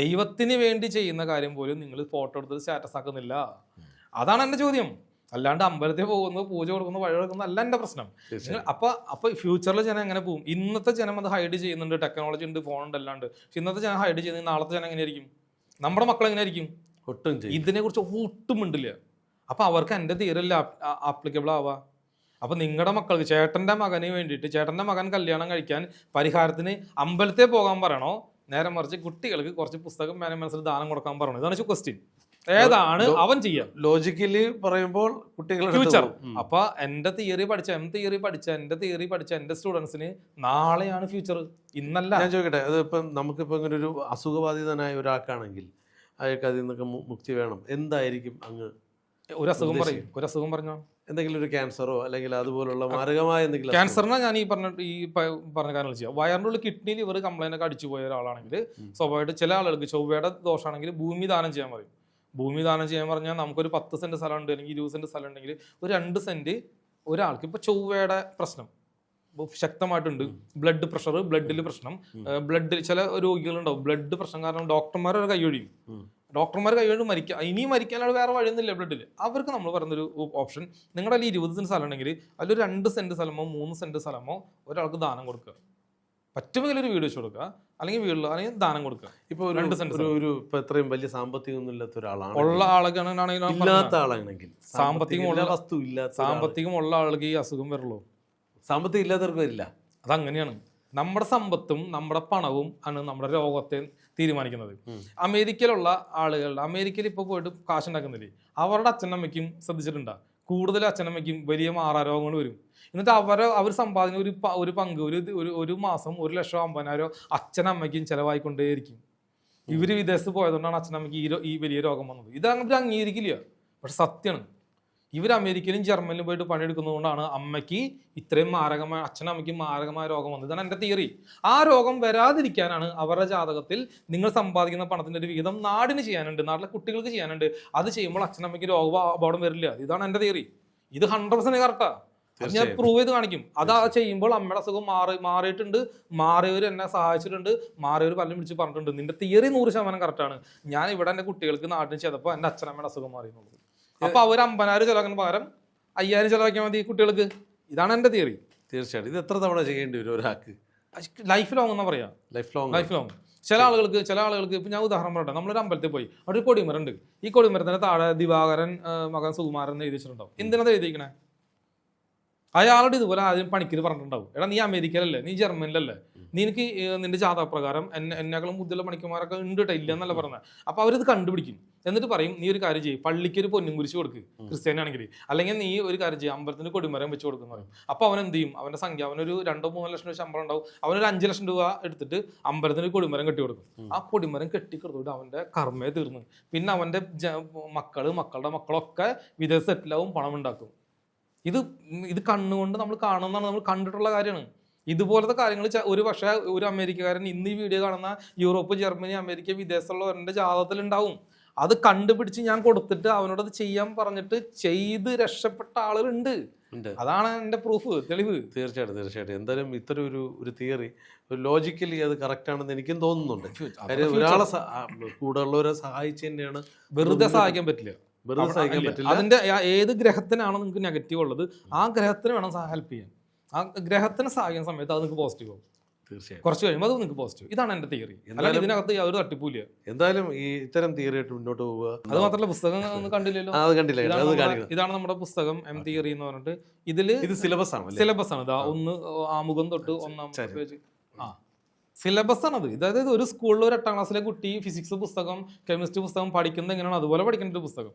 ദൈവത്തിന് വേണ്ടി ചെയ്യുന്ന കാര്യം പോലും നിങ്ങൾ ഫോട്ടോ എടുത്ത് സ്റ്റാറ്റസ് ആക്കുന്നില്ല. അതാണ് എന്റെ ചോദ്യം. അല്ലാണ്ട് അമ്പലത്തിൽ പോകുന്നു, പൂജ കൊടുക്കുന്നു, വഴി കൊടുക്കുന്നു അല്ല എന്റെ പ്രശ്നം. അപ്പൊ ഫ്യൂച്ചറിൽ ജനം എങ്ങനെ പോകും? ഇന്നത്തെ ജനം അത് ഹൈഡ് ചെയ്യുന്നുണ്ട്, ടെക്നോളജി ഉണ്ട്, ഫോൺ ഉണ്ട്, അല്ലാണ്ട്. പക്ഷെ ഇന്നത്തെ ജനം ഹൈഡ് ചെയ്യുന്നത് നാളത്തെ ജനം എങ്ങനെയായിരിക്കും? നമ്മുടെ മക്കൾ എങ്ങനെയായിരിക്കും? ഇതിനെ കുറിച്ച് ഒട്ടും ഉണ്ടില്ല. അപ്പൊ അവർക്ക് എന്റെ തീരല്ല ആപ്ലിക്കബിൾ ആവാ. അപ്പൊ നിങ്ങളുടെ മക്കൾക്ക്, ചേട്ടന്റെ മകന് വേണ്ടിയിട്ട്, ചേട്ടന്റെ മകൻ കല്യാണം കഴിക്കാൻ പരിഹാരത്തിന് അമ്പലത്തിൽ പോകാൻ പറയണോ, നേരെ മറിച്ച് കുട്ടികൾക്ക് കുറച്ച് പുസ്തകം മനസ്സിൽ ദാനം കൊടുക്കാൻ പറയണോ? ഇതാണ് ക്വസ്റ്റ്യൻ. ഏതാണ് അവൻ ചെയ്യാം? ലോജിക്കലി പറയുമ്പോൾ കുട്ടികളുടെ ഫ്യൂച്ചർ. അപ്പൊ എന്റെ തിയറി പഠിച്ച എന്റെ സ്റ്റുഡൻസിന് നാളെയാണ് ഫ്യൂച്ചർ, ഇന്നല്ല. ഞാൻ ചോദിക്കട്ടെ, അതിപ്പം നമുക്കിപ്പോൾ ഇങ്ങനെ ഒരു അസുഖബാധിതനായ ഒരാൾക്കാണെങ്കിൽ അയാൾക്ക് അതിൽ നിന്നൊക്കെ മുക്തി വേണം, എന്തായിരിക്കും അങ്ങ് ഒരു അസുഖം പറഞ്ഞോ? എന്തെങ്കിലും ഒരു ക്യാൻസറോ അല്ലെങ്കിൽ അതുപോലുള്ള മാരകമായ എന്തെങ്കിലും? ക്യാൻസറിനെ ഞാൻ ഈ പറഞ്ഞ കാര്യങ്ങൾ ചെയ്യാം. വയറിൻ്റെ ഉള്ളിൽ കിഡ്നി ലിവർ കംപ്ലൈന്റ് ഒക്കെ അടിച്ചു പോയ ഒരാളാണെങ്കിൽ സ്വാഭാവികമായിട്ട് ചില ആളുകൾക്ക് ചൊവ്വയുടെ ദോഷമാണെങ്കിൽ ഭൂമി ദാനം ചെയ്യാൻ പറയും. ഭൂമി ദാനം ചെയ്യാൻ പറഞ്ഞാൽ നമുക്കൊരു 10 സെന്റ് സ്ഥലം ഉണ്ട് അല്ലെങ്കിൽ 20 സെന്റ് സ്ഥലം ഉണ്ടെങ്കിൽ ഒരു 2 സെന്റ് ഒരാൾക്ക്. ഇപ്പൊ ചൊവ്വയുടെ പ്രശ്നം ശക്തമായിട്ടുണ്ട്, ബ്ലഡ് പ്രഷർ, ബ്ലഡിൽ പ്രശ്നം, ബ്ലഡിൽ ചില രോഗികളുണ്ടാവും ബ്ലഡ് പ്രശ്നം കാരണം ഡോക്ടർമാർ കൈയൊഴിയും. ഡോക്ടർമാർ കൈകൊണ്ട് ഇനിയും മരിക്കാനാണ് വേറെ വഴിയൊന്നുമില്ല ബ്ലഡിൽ. അവർക്ക് നമ്മൾ പറയുന്നൊരു ഓപ്ഷൻ, നിങ്ങളുടെ അതിൽ 20 സെന്റ് സ്ഥലം ഉണ്ടെങ്കിൽ അതിലൊരു 2 സെന്റ് സ്ഥലമോ 3 സെന്റ് സ്ഥലമോ ഒരാൾക്ക് ദാനം കൊടുക്കുക. പറ്റുമെങ്കിൽ ഒരു വീട് വെച്ച് കൊടുക്കുക, അല്ലെങ്കിൽ വീട്ടിൽ അല്ലെങ്കിൽ ദാനം കൊടുക്കുക. ഇപ്പൊ 2 സെന്റ് ഒരു ഇത്രയും വലിയ സാമ്പത്തികം ഇല്ലാത്ത ഒരാളാണ്, ഉള്ള ആളുകളാണെങ്കിൽ സാമ്പത്തികമുള്ള ആളുകൾക്ക് ഈ അസുഖം വരുള്ളൂ. സാമ്പത്തികം ഇല്ലാത്തവർക്ക് വരില്ല. അതങ്ങനെയാണ്. നമ്മുടെ സമ്പത്തും നമ്മുടെ പണവും ആണ് നമ്മുടെ രോഗത്തെ തീരുമാനിക്കുന്നത്. അമേരിക്കയിലുള്ള അമേരിക്കയിൽ ഇപ്പോൾ പോയിട്ട് കാശുണ്ടാക്കുന്നില്ലേ, അവരുടെ അച്ഛനമ്മയ്ക്കും ശ്രദ്ധിച്ചിട്ടുണ്ടാ, കൂടുതൽ അച്ഛനമ്മയ്ക്കും വലിയ മാറാരോഗങ്ങൾ വരും. എന്നിട്ട് അവർ സമ്പാദിക്കുന്ന ഒരു പങ്ക് ഒരു മാസം 1,50,000 അച്ഛനമ്മയ്ക്കും ചെലവായിക്കൊണ്ടേയിരിക്കും. ഇവര് വിദേശത്ത് പോയതുകൊണ്ടാണ് അച്ഛനമ്മയ്ക്ക് ഈ വലിയ രോഗം വന്നത്. ഇത് അങ്ങനെ അംഗീകരിക്കില്ല, പക്ഷെ സത്യമാണ്. ഇവർ അമേരിക്കയിലും ജർമ്മനിലും പോയിട്ട് പണിയെടുക്കുന്നതുകൊണ്ടാണ് അമ്മയ്ക്ക് ഇത്രയും മാരകമായ, അച്ഛനമ്മയ്ക്കും മാരകമായ രോഗം വന്നത്. ഇതാണ് എൻ്റെ തിയറി. ആ രോഗം വരാതിരിക്കാനാണ് അവരുടെ ജാതകത്തിൽ നിങ്ങൾ സമ്പാദിക്കുന്ന പണത്തിന്റെ ഒരു വിഹിതം നാടിന് ചെയ്യാനുണ്ട്, നാട്ടിലെ കുട്ടികൾക്ക് ചെയ്യാനുണ്ട്. അത് ചെയ്യുമ്പോൾ അച്ഛനമ്മയ്ക്ക് രോഗബോധം വരില്ല. ഇതാണ് എൻ്റെ തിയറി. ഇത് 100% കറക്റ്റാ. ഞാൻ പ്രൂവ് ചെയ്ത് കാണിക്കും. അത് ചെയ്യുമ്പോൾ അമ്മയുടെ അസുഖം മാറിയിട്ടുണ്ട്, മാറിയവർ എന്നെ സഹായിച്ചിട്ടുണ്ട്, മാറിയവർ പലരും വിളിച്ച് പറഞ്ഞിട്ടുണ്ട്. നിന്റെ തിയറി 100% കറക്റ്റാണ്. ഞാൻ ഇവിടെ എൻ്റെ കുട്ടികൾക്ക് നാട്ടിന് ചെയ്തപ്പോൾ എൻ്റെ അച്ഛനമ്മയുടെ അസുഖം മാറിയെന്നുള്ളത്. അപ്പൊ അവർ 50,000 ചെലവാക്കുന്ന പകരം 5,000 ചെലവാക്കിയാൽ മതി കുട്ടികൾക്ക്. ഇതാണ് എന്റെ തിയറി. തീർച്ചയായിട്ടും. ഇത് എത്ര തവണ ചെയ്യേണ്ടി വരും ഒരാൾക്ക്? ലൈഫ് ലോങ് എന്നാ പറയാ. Life long. ചില ആളുകൾക്ക് ഇപ്പൊ ഞാൻ ഉദാഹരണം പറയട്ടെ. നമ്മളൊരു അമ്പലത്തിൽ പോയി, അവിടെ ഒരു കൊടിമരം ഉണ്ട്. ഈ കൊടിമരത്തിന്റെ താഴെ ദിവാകരൻ മകൻ സുകുമാരൻ എഴുതി വെച്ചിട്ടുണ്ടാവും. എന്തിനാ എഴുതിക്കണേ? അയാളുടെ ഇതുപോലെ ആദ്യം പണിക്കര് പറഞ്ഞിട്ടുണ്ടാവും, എടാ നീ അമേരിക്കയിലല്ലേ, നീ ജർമ്മനിലല്ലേ, നിനക്ക് നിന്റെ ജാതകപ്രകാരം എന്നെക്കാളും ബുദ്ധിയുള്ള പണിക്കന്മാരൊക്കെ ഉണ്ട് കേട്ടോ, ഇല്ല എന്നല്ല പറഞ്ഞത്. അപ്പൊ അവരിത് കണ്ടുപിടിക്കും. എന്നിട്ട് പറയും നീ ഒരു കാര്യം ചെയ്യും, പള്ളിക്ക് ഒരു പൊന്നും കുരിശ് കൊടുക്ക് ക്രിസ്ത്യാനാണെങ്കിൽ, അല്ലെങ്കിൽ നീ ഒരു കാര്യം ചെയ്യും അമ്പലത്തിന് കൊടിമരം വെച്ച് കൊടുക്കുന്ന പറയും. അപ്പൊ അവൻ എന്ത് ചെയ്യും, അവന്റെ സംഖ്യ അവനൊരു 2-3 ലക്ഷം രൂപ ശമ്പളം ഉണ്ടാവും, അവനൊരു 5 ലക്ഷം രൂപ എടുത്തിട്ട് അമ്പലത്തിന് കൊടിമരം കെട്ടി കൊടുക്കും. ആ കൊടിമരം കെട്ടിക്കൊടുത്തിട്ട് അവന്റെ കർമ്മയെ തീർന്നു. പിന്നെ അവന്റെ മക്കളുടെ മക്കളൊക്കെ വിദേശ സെറ്റിലാവും, പണം ഉണ്ടാക്കും. ഇത് കണ്ണുകൊണ്ട് നമ്മൾ കാണുന്നതാണ്, നമ്മൾ കണ്ടിട്ടുള്ള കാര്യമാണ്. ഇതുപോലത്തെ കാര്യങ്ങൾ ഒരു പക്ഷേ ഒരു അമേരിക്കക്കാരൻ ഇന്ന് ഈ വീഡിയോ കാണുന്ന യൂറോപ്പ്, ജർമ്മനി, അമേരിക്ക, വിദേശത്തുള്ളവരുടെ ജാതകത്തിൽ ഉണ്ടാവും. അത് കണ്ടുപിടിച്ച് ഞാൻ കൊടുത്തിട്ട് അവനോട് അത് ചെയ്യാൻ പറഞ്ഞിട്ട് ചെയ്ത് രക്ഷപ്പെട്ട ആളുകളുണ്ട്. അതാണ് എന്റെ പ്രൂഫ്, തെളിവ്. തീർച്ചയായിട്ടും എന്തായാലും ഇത്തരം ഒരു തിയറി ലോജിക്കലി അത് കറക്റ്റ് ആണെന്ന് എനിക്കും തോന്നുന്നുണ്ട്. കാര്യം ഒരാളെ കൂടെ ഉള്ളവരെ സഹായിച്ചു തന്നെയാണ്. വെറുതെ സഹായിക്കാൻ പറ്റില്ല. അതിന്റെ ഏത് ഗ്രഹത്തിനാണോ നിങ്ങൾക്ക് നെഗറ്റീവ് ഉള്ളത് ആ ഗ്രഹത്തിന് വേണം ഹെൽപ്പ് ചെയ്യാൻ. ആ ഗ്രഹത്തിനെ സഹായിക്കുന്ന സമയത്ത് അത് നിങ്ങൾക്ക് പോസിറ്റീവ് ആവും. തീർച്ചയായും കുറച്ച് കഴിയുമ്പോൾ അത് നിങ്ങൾക്ക് പോസിറ്റീവ്. ഇതാണ് എന്റെ തിയറി. അല്ലാതെ ഇതിനകത്ത് യാതൊരു തട്ടിപ്പില്ല. എന്തായാലും ഈ ഇത്തരം തിയറി ആയിട്ട് മുന്നോട്ട് പോവുക. അത് മാത്രമല്ല പുസ്തകം ഒന്നും കണ്ടില്ലല്ലോ. ഇതാണ് നമ്മുടെ പുസ്തകം എം തിയറി എന്ന് പറഞ്ഞിട്ട്. ഇത് സിലബസ് ആണ്. ഇതാ ഒന്ന് ആമുഖം തൊട്ട് 1-ാം പേജ്. സിലബസ് ആണത്. അതായത് ഒരു സ്കൂളിൽ ഒരു 8ാം ക്ലാസ്സിലെ കുട്ടി ഫിസിക്സ് പുസ്തകം, കെമിസ്ട്രി പുസ്തകം പഠിക്കുന്നത് എങ്ങനെയാണ് അതുപോലെ പഠിക്കേണ്ട ഒരു പുസ്തകം,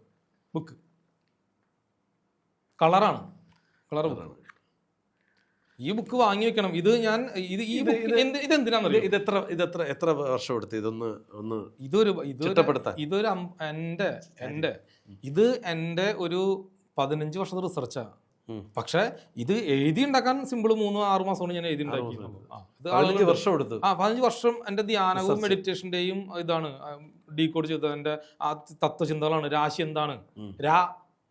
ബുക്ക്. കളറാണ്. ഈ ബുക്ക് വാങ്ങി വെക്കണം. ഇത് എന്തിനാണെന്നറിയോ? എത്ര വർഷം എടുത്ത് ഇത് എന്റെ ഒരു 15 വർഷത്തെ റിസർച്ചാ. പക്ഷെ ഇത് എഴുതി ഉണ്ടാക്കാൻ സിമ്പിൾ 3-6 മാസം കൊണ്ട് ഞാൻ എഴുതി ഉണ്ടാക്കി. 15 വർഷം എന്റെ ധ്യാനവും മെഡിറ്റേഷന്റെയും ഇതാണ് ഡീകോഡ് ചെയ്തത്. എന്റെ ആ തത്വചിന്തകളാണ്. രാശി എന്താണ്, രാ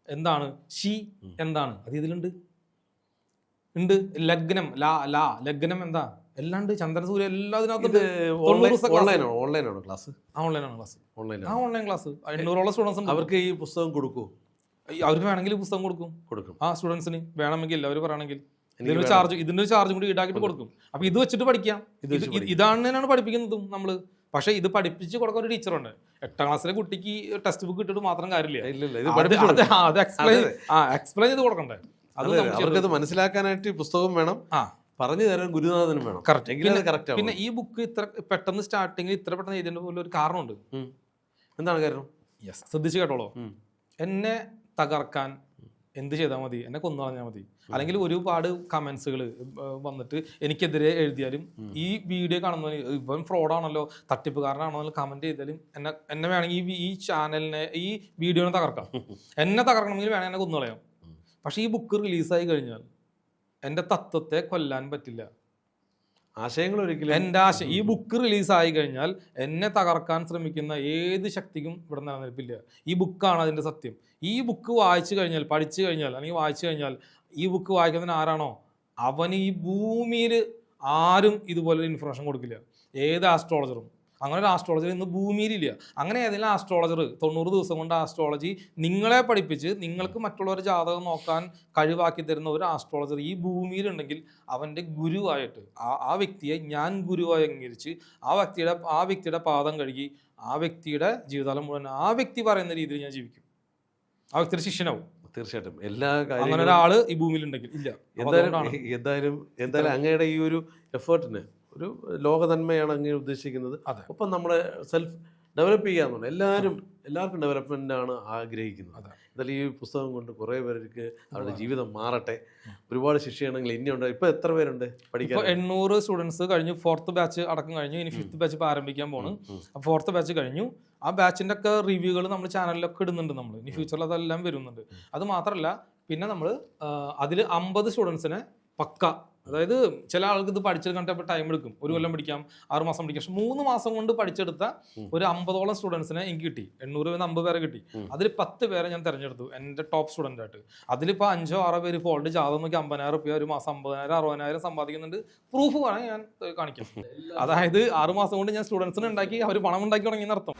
എന്താണ്, ശി എന്താണ്, അത് ഇതിലുണ്ട്. ലഗ്നം, ലഗ്നം എന്താ, എല്ലാം ഉണ്ട്. ചന്ദ്രൻ, സൂര്യ എല്ലാം ഇതിനകത്ത്. ഓൺലൈനാണ് ക്ലാസ്. ഓൺലൈൻ ക്ലാസ് 800ഓളം സ്റ്റുഡൻസ് ഉണ്ട്. അവർക്ക് ഈ പുസ്തകം കൊടുക്കൂ? അവർക്ക് വേണമെങ്കിൽ പുസ്തകം കൊടുക്കും. ആ സ്റ്റുഡൻസിന് വേണമെങ്കിൽ അവർ പറയണമെങ്കിൽ ഇതിന്റെ ചാർജ് കൂടി ഈടാക്കിയിട്ട് കൊടുക്കും. അപ്പൊ ഇത് വെച്ചിട്ട് പഠിക്കാം. ഇതാണ് പഠിപ്പിക്കുന്നതും നമ്മള്. പക്ഷെ ഇത് പഠിപ്പിച്ച് കൊടുക്കാൻ ഒരു ടീച്ചറുണ്ട്. 8ാം ക്ലാസ്സിലെ കുട്ടിക്ക് ടെക്സ്റ്റ് ബുക്ക് ഇട്ടിട്ട് മാത്രം കാര്യമില്ല. അത് എക്സ്പ്ലെയിൻ ചെയ്ത് കൊടുക്കണ്ടേ. അവർക്കത് മനസ്സിലാക്കാനായിട്ട് പുസ്തകം വേണം, പറഞ്ഞു തരാൻ ഗുരുനാഥനും വേണം. പിന്നെ ഈ ബുക്ക് ഇത്ര പെട്ടെന്ന് സ്റ്റാർട്ടിങ്ങിൽ ഇത്ര പെട്ടെന്ന് എഴുതിയതിന്റെ പോലെ ഒരു കാരണമുണ്ട്. എന്താണ് കാരണം? ശ്രദ്ധിച്ചു കേട്ടോളൂ. എന്നെ തകർക്കാൻ എന്ത് ചെയ്താൽ മതി, എന്നെ കൊന്നു കളഞ്ഞാൽ മതി. അല്ലെങ്കിൽ ഒരുപാട് കമന്റ്സുകൾ വന്നിട്ട് എനിക്കെതിരെ എഴുതിയാലും ഈ വീഡിയോ കാണുന്നവന് ഇവൻ ഫ്രോഡാണല്ലോ, തട്ടിപ്പുകാരനാണല്ലോ കമന്റ് ചെയ്താലും എന്നെ വേണമെങ്കിൽ ഈ ചാനലിനെ, ഈ വീഡിയോനെ തകർക്കാം. എന്നെ തകർക്കണമെങ്കിൽ വേണമെങ്കിൽ എന്നെ കൊന്നു കളയാം. പക്ഷെ ഈ ബുക്ക് റിലീസായി കഴിഞ്ഞാൽ എൻ്റെ തത്വത്തെ കൊല്ലാൻ പറ്റില്ല. ആശയങ്ങൾ ഒരിക്കലും ഈ ബുക്ക് റിലീസായി കഴിഞ്ഞാൽ എന്നെ തകർക്കാൻ ശ്രമിക്കുന്ന ഏത് ശക്തിക്കും ഇവിടെ നിലനിൽപ്പില്ല. ഈ ബുക്കാണ് അതിൻ്റെ സത്യം. ഈ ബുക്ക് വായിച്ചു കഴിഞ്ഞാൽ, പഠിച്ചു കഴിഞ്ഞാൽ, അല്ലെങ്കിൽ വായിച്ചു കഴിഞ്ഞാൽ, ഈ ബുക്ക് വായിക്കുന്നതിന് ആരാണോ അവന് ഈ ഭൂമിയിൽ ആരും ഇതുപോലൊരു ഇൻഫർമേഷൻ കൊടുക്കില്ല. ഏത് ആസ്ട്രോളജറും. അങ്ങനെ ഒരു ആസ്ട്രോളജർ ഇന്ന് ഭൂമിയിലില്ല. അങ്ങനെ ഏതെങ്കിലും ആസ്ട്രോളജർ 90 ദിവസം കൊണ്ട് ആസ്ട്രോളജി നിങ്ങളെ പഠിപ്പിച്ച് നിങ്ങൾക്ക് മറ്റുള്ളവരുടെ ജാതകം നോക്കാൻ കഴിവാക്കി തരുന്ന ഒരു ആസ്ട്രോളജർ ഈ ഭൂമിയിലുണ്ടെങ്കിൽ അവൻ്റെ ഗുരുവായിട്ട് ആ വ്യക്തിയെ ഞാൻ ഗുരുവായി അംഗീകരിച്ച് ആ വ്യക്തിയുടെ പാദം കഴുകി ആ വ്യക്തിയുടെ ജീവിതകാലം മുഴുവൻ ആ വ്യക്തി പറയുന്ന രീതിയിൽ ഞാൻ ജീവിക്കും. ആ വ്യക്തിയുടെ ശിഷ്യനാവും. തീർച്ചയായിട്ടും എല്ലാ കാര്യങ്ങളും അങ്ങനെ ഒരാള് ഈ ഭൂമിയിലുണ്ടെങ്കിൽ ഇല്ല. എന്തായാലും അങ്ങയുടെ ഈ ഒരു എഫേർട്ടിന് ഒരു ലോക നന്മയാണ് അങ്ങനെ ഉദ്ദേശിക്കുന്നത്. ഒപ്പം നമ്മളെ സെൽഫ് ഡെവലപ്പ് ചെയ്യാന്നുണ്ട്. എല്ലാവർക്കും ഡെവലപ്മെൻ്റാണ് ആഗ്രഹിക്കുന്നത്. എന്തായാലും ഈ പുസ്തകം കൊണ്ട് കുറേ പേർക്ക് അവരുടെ ജീവിതം മാറട്ടെ. ഒരുപാട് ശിക്ഷയാണെങ്കിൽ ഇനിയുണ്ട്. ഇപ്പോൾ എത്ര പേരുണ്ട് പഠിക്കാൻ? 800 സ്റ്റുഡൻസ് കഴിഞ്ഞു. 4th ബാച്ച് അടക്കം കഴിഞ്ഞു. ഇനി 5th ബാച്ച് ഇപ്പോൾ ആരംഭിക്കാൻ പോണ്. അപ്പോൾ 4th ബാച്ച് കഴിഞ്ഞു. ആ ബാച്ചിൻ്റെ ഒക്കെ റിവ്യൂകൾ നമ്മൾ ചാനലിലൊക്കെ ഇടുന്നുണ്ട്. നമ്മൾ ഇനി ഫ്യൂച്ചറിൽ അതെല്ലാം വരുന്നുണ്ട്. അത് മാത്രമല്ല പിന്നെ നമ്മൾ അതിൽ 50 സ്റ്റുഡൻസിനെ പക്ക, അതായത് ചില ആൾക്ക് ഇത് പഠിച്ചെടുക്കാൻ ടൈം എടുക്കും. 1 കൊല്ലം പഠിക്കാം, 6 മാസം പഠിക്കാം. പക്ഷെ 3 മാസം കൊണ്ട് പഠിച്ചെടുത്ത ഒരു 50ഓളം സ്റ്റുഡൻസിനെ എനിക്ക് കിട്ടി. 850 പേരെ കിട്ടി. അതിൽ 10 പേരെ ഞാൻ തിരഞ്ഞെടുത്തു എൻ്റെ ടോപ്പ് സ്റ്റുഡൻ്റ് ആയിട്ട്. അതിലിപ്പോൾ 5-6 പേര് ഇപ്പോൾ ഓൾറെഡി ജാതകം നോക്കി 50,000 രൂപ ഒരു മാസം 50,000-60,000 സമ്പാദിക്കുന്നുണ്ട്. പ്രൂഫ് വേണം ഞാൻ കാണിക്കാം. അതായത് 6 മാസം കൊണ്ട് ഞാൻ സ്റ്റുഡൻസിനെ ഉണ്ടാക്കി അവർ പണം ഉണ്ടാക്കി തുടങ്ങിയെന്നർത്ഥം.